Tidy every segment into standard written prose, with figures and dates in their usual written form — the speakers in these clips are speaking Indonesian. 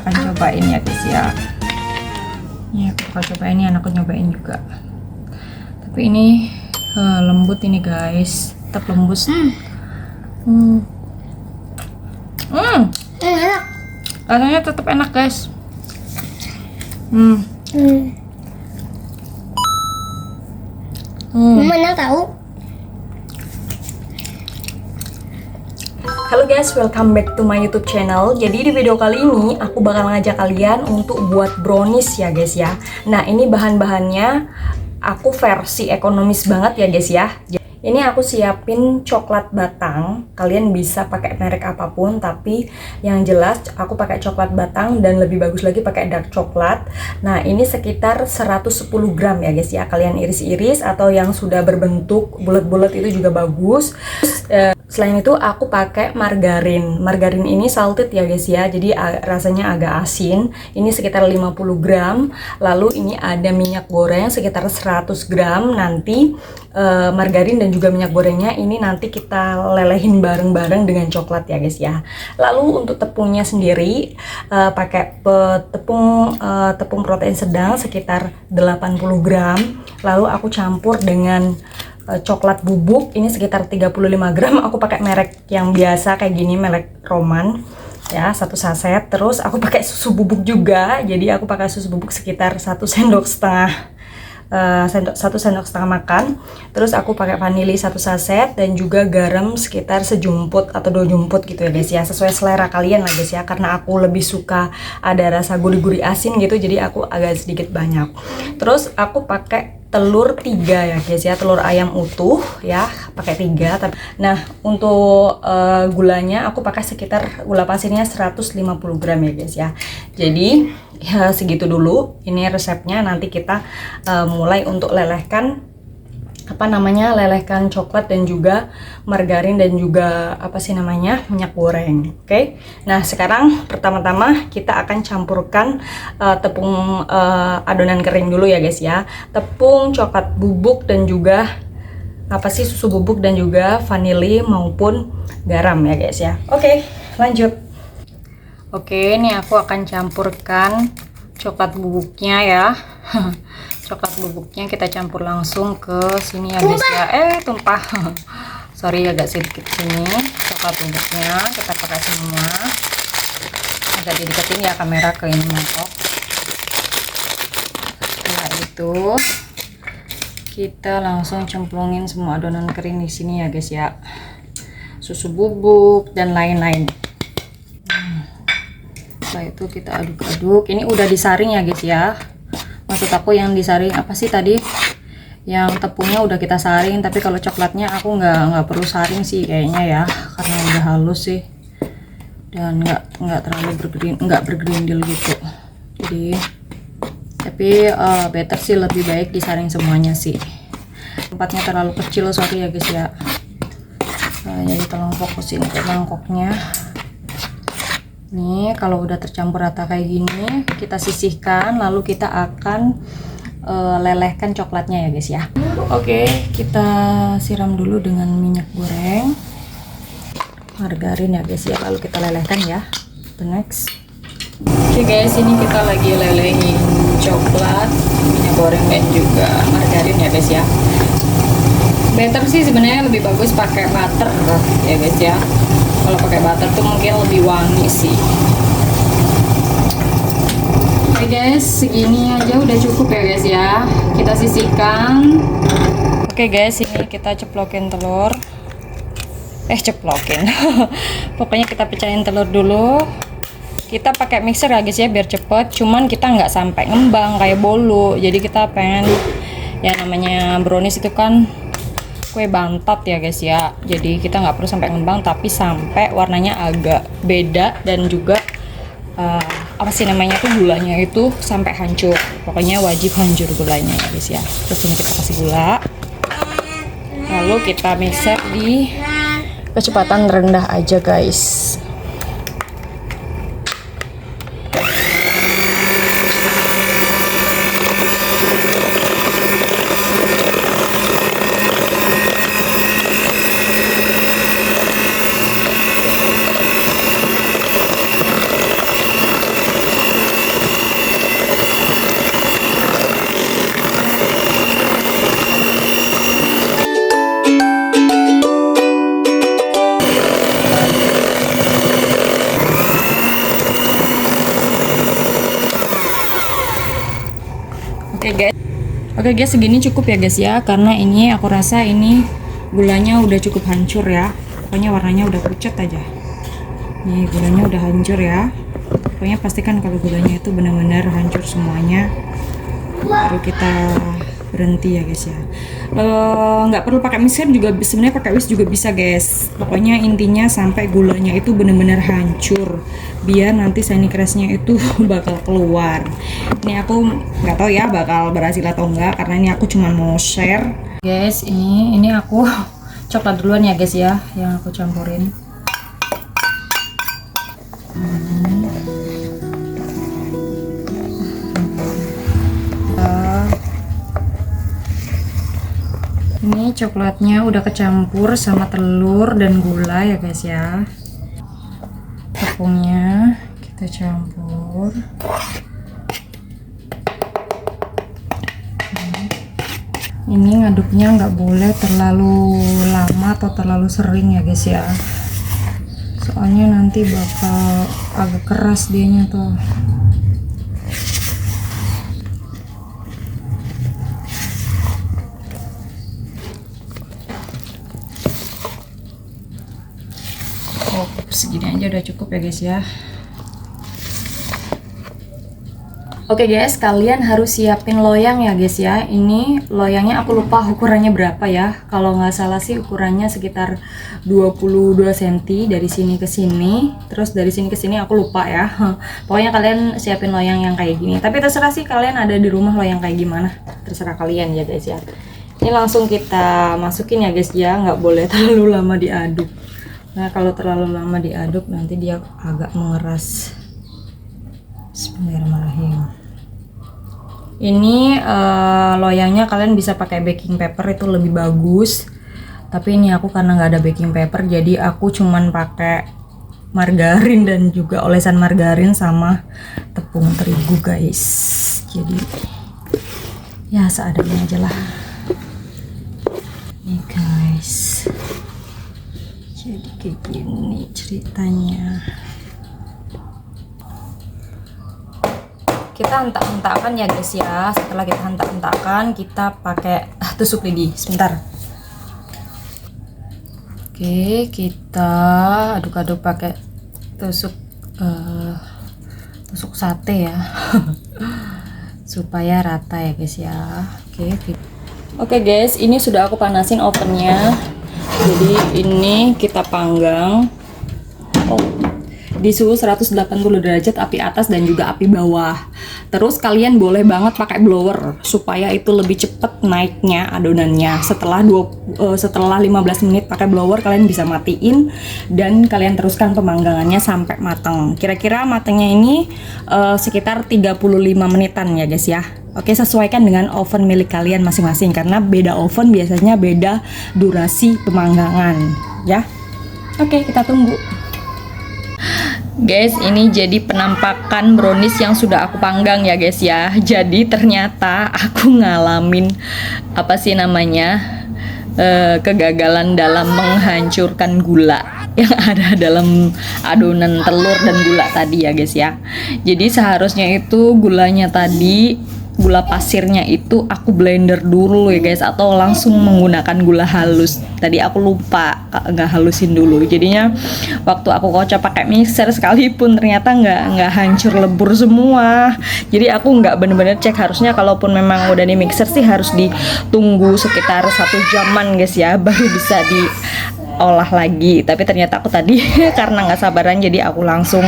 akan cobain ya guys ya. Ini aku bakal cobain, ini anakku nyobain juga. Tapi ini lembut ini guys, tetap lembut. Enak. Rasanya tetap enak guys. Mana tahu? Halo guys, welcome back to my YouTube channel. Jadi di video kali ini aku bakal ngajak kalian untuk buat brownies ya guys ya. Nah, ini bahan-bahannya aku versi ekonomis banget ya guys ya. Ini aku siapin coklat batang. Kalian bisa pakai merek apapun, tapi yang jelas aku pakai coklat batang dan lebih bagus lagi pakai dark coklat. Nah, ini sekitar 110 gram ya guys ya. Kalian iris-iris atau yang sudah berbentuk bulat-bulat itu juga bagus. Selain itu aku pakai margarin. Margarin ini salted ya guys ya. Jadi rasanya agak asin. Ini sekitar 50 gram. Lalu ini ada minyak goreng sekitar 100 gram. Nanti margarin dan juga minyak gorengnya ini nanti kita lelehin bareng-bareng dengan coklat ya guys ya. Lalu untuk tepungnya sendiri pakai tepung protein sedang sekitar 80 gram. Lalu aku campur dengan coklat bubuk ini sekitar 35 gram. Aku pakai merek yang biasa kayak gini, merek Roman ya, 1 saset. Terus aku pakai susu bubuk juga, jadi aku pakai susu bubuk sekitar 1 sendok setengah 1 sendok setengah makan. Terus aku pakai vanili 1 saset dan juga garam sekitar sejumput atau 2 jumput gitu ya guys ya, sesuai selera kalian lah guys ya, karena aku lebih suka ada rasa gurih-gurih asin gitu, jadi aku agak sedikit banyak. Terus aku pakai telur 3 ya guys ya, telur ayam utuh ya, pakai 3. Nah, untuk gulanya aku pakai sekitar gula pasirnya 150 gram ya guys ya. Jadi ya segitu dulu, ini resepnya. Nanti kita mulai untuk lelehkan lelehkan coklat dan juga margarin dan juga minyak goreng. Oke. Nah, sekarang pertama-tama kita akan campurkan tepung adonan kering dulu ya guys ya. Tepung, coklat bubuk dan juga susu bubuk dan juga vanili maupun garam ya guys ya. Oke, lanjut. Oke, ini aku akan campurkan coklat bubuknya ya. Coklat bubuknya kita campur langsung ke sini ya guys ya. Tumpah. Sorry, agak sedikit sini. Coklat bubuknya kita pakai semua. Agak dideketin ya kamera ke ini mangkok. Setelah itu kita langsung cemplungin semua adonan kering di sini ya guys ya. Susu bubuk dan lain-lain. Setelah itu kita aduk-aduk. Ini udah disaring ya guys ya. Maksud aku yang disaring apa sih tadi? Yang tepungnya udah kita saring, tapi kalau coklatnya aku nggak perlu saring sih kayaknya ya, karena udah halus sih dan nggak terlalu bergerindil gitu. Jadi tapi better sih, lebih baik disaring semuanya sih. Tempatnya terlalu kecil, sorry ya guys ya. Jadi tolong fokusin ke mangkoknya. Nih, kalau udah tercampur rata kayak gini, kita sisihkan, lalu kita akan lelehkan coklatnya ya guys ya. Oke, kita siram dulu dengan minyak goreng, margarin ya guys ya, lalu kita lelehkan ya. The next. Oke guys, ini kita lagi lelehin coklat, minyak goreng dan juga margarin ya guys ya. Better sih sebenarnya lebih bagus pakai butter ya guys ya. Kalau pakai butter tuh mungkin lebih wangi sih. Oke guys, segini aja udah cukup ya guys ya. Kita sisihkan. Oke guys, ini kita ceplokin telur. Pokoknya kita pecahin telur dulu. Kita pakai mixer ya guys ya biar cepet. Cuman kita nggak sampai ngembang kayak bolu. Jadi kita pengen ya, namanya brownies itu kan kue bantat ya guys ya, jadi kita nggak perlu sampai ngembang, tapi sampai warnanya agak beda dan juga gulanya itu sampai hancur. Pokoknya wajib hancur gulanya ya guys ya. Terus ini kita kasih gula, lalu kita mixer di kecepatan rendah aja guys. Oke guys, segini cukup ya guys ya, karena ini aku rasa ini gulanya udah cukup hancur ya. Pokoknya warnanya udah pucat aja. Nih gulanya udah hancur ya. Pokoknya pastikan kalau gulanya itu benar-benar hancur semuanya, baru kita berhenti ya guys ya. Nggak perlu pakai mixer juga, sebenarnya pakai whisk juga bisa guys. Pokoknya intinya sampai gulanya itu benar-benar hancur, biar nanti shiny crestnya itu bakal keluar. Ini aku nggak tahu ya bakal berhasil atau enggak, karena ini aku cuma mau share guys. Ini aku coklat duluan ya guys ya, yang aku campurin. Ini coklatnya udah kecampur sama telur dan gula ya guys ya. Tepungnya kita campur. Ini ngaduknya nggak boleh terlalu lama atau terlalu sering ya guys ya, soalnya nanti bakal agak keras dianya tuh. Segini aja udah cukup ya guys ya. Oke guys, kalian harus siapin loyang ya guys ya. Ini loyangnya aku lupa ukurannya berapa ya. Kalau nggak salah sih ukurannya sekitar 22 cm dari sini ke sini. Terus dari sini ke sini aku lupa ya. Pokoknya kalian siapin loyang yang kayak gini. Tapi terserah sih kalian ada di rumah loyang kayak gimana. Terserah kalian ya guys ya. Ini langsung kita masukin ya guys ya. Nggak boleh terlalu lama diaduk. Nah kalau terlalu lama diaduk nanti dia agak mengeras. Bismillahirrahmanirrahim. Ini loyangnya kalian bisa pakai baking paper, itu lebih bagus. Tapi ini aku karena nggak ada baking paper, jadi aku cuman pakai margarin dan juga olesan margarin sama tepung terigu guys. Jadi ya seadanya aja lah. Nih guys. Jadi kayak gini ceritanya. Kita hentak-hentakan ya guys ya. Setelah kita hentak-hentakan, kita pakai tusuk lidi. Sebentar. Oke, kita aduk-aduk pakai tusuk tusuk sate ya. Supaya rata ya guys ya. Oke guys, ini sudah aku panasin ovennya. Jadi ini kita panggang di suhu 180 derajat, api atas dan juga api bawah. Terus kalian boleh banget pakai blower supaya itu lebih cepet naiknya adonannya. Setelah 15 menit pakai blower, kalian bisa matiin dan kalian teruskan pemanggangannya sampai matang. Kira-kira matangnya ini sekitar 35 menitan ya guys ya. Oke, sesuaikan dengan oven milik kalian masing-masing, karena beda oven biasanya beda durasi pemanggangan ya. Oke, kita tunggu. Guys, ini jadi penampakan brownies yang sudah aku panggang ya guys ya. Jadi ternyata aku ngalamin apa sih namanya kegagalan dalam menghancurkan gula yang ada dalam adonan telur dan gula tadi ya guys ya. Jadi seharusnya itu gulanya tadi, gula pasirnya itu aku blender dulu ya guys, atau langsung menggunakan gula halus. Tadi aku lupa nggak halusin dulu, jadinya waktu aku kocok pakai mixer sekalipun ternyata nggak hancur lebur semua. Jadi aku nggak bener-bener cek. Harusnya kalaupun memang udah di mixer sih harus ditunggu sekitar 1 jaman guys ya, baru bisa diolah lagi. Tapi ternyata aku tadi karena nggak sabaran, jadi aku langsung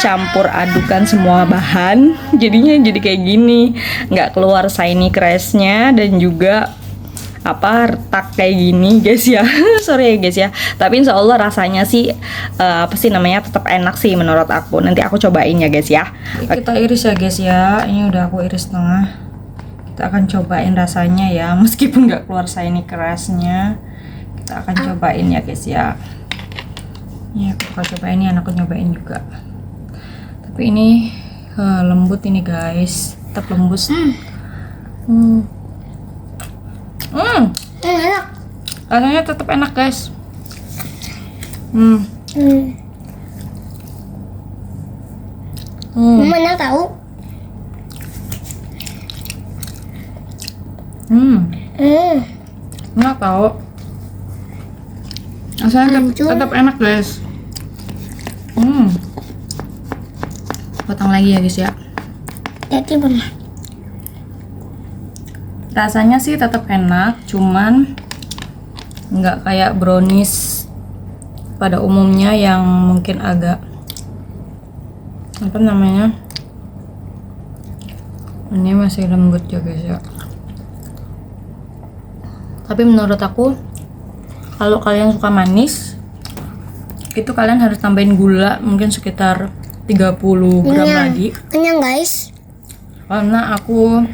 campur adukan semua bahan, jadinya jadi kayak gini, nggak keluar shiny crestnya dan juga retak kayak gini guys ya. Sorry ya guys ya, tapi insya Allah rasanya sih tetap enak sih menurut aku. Nanti aku cobain ya guys ya. Kita iris ya guys ya, ini udah aku iris tengah. Kita akan cobain rasanya ya, meskipun nggak keluar shiny crestnya, kita akan cobain ya guys ya. Ini aku cobain, ini anakku nyobain juga. Tapi ini lembut ini guys, tetap lembut. Enak. Rasanya tetap enak guys. Mana tahu? Nggak tahu. Rasanya tetap enak guys. Potong lagi ya guys ya. Jadi benar. Rasanya sih tetap enak, cuman nggak kayak brownies pada umumnya yang mungkin agak apa namanya, ini masih lembut ya guys ya. Tapi menurut aku kalau kalian suka manis itu kalian harus tambahin gula mungkin sekitar 30 gram lagi, Kenyang guys. karena aku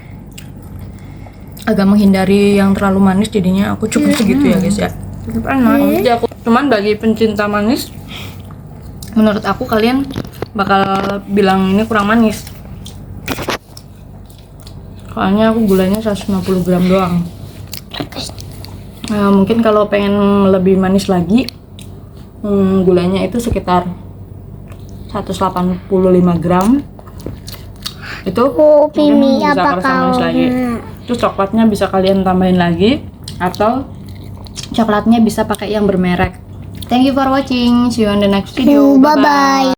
agak menghindari yang terlalu manis, jadinya aku cukup segitu ya guys ya. Cukup enak. Jadi aku cuman bagi pencinta manis, menurut aku kalian bakal bilang ini kurang manis. Soalnya aku gulanya 150 gram doang. Nah, mungkin kalau pengen lebih manis lagi, gulanya itu sekitar 185 gram. Itu mungkin bisa kerasa manis lagi. Terus coklatnya bisa kalian tambahin lagi, atau coklatnya bisa pakai yang bermerek. Thank you for watching. See you on the next video. Bye bye.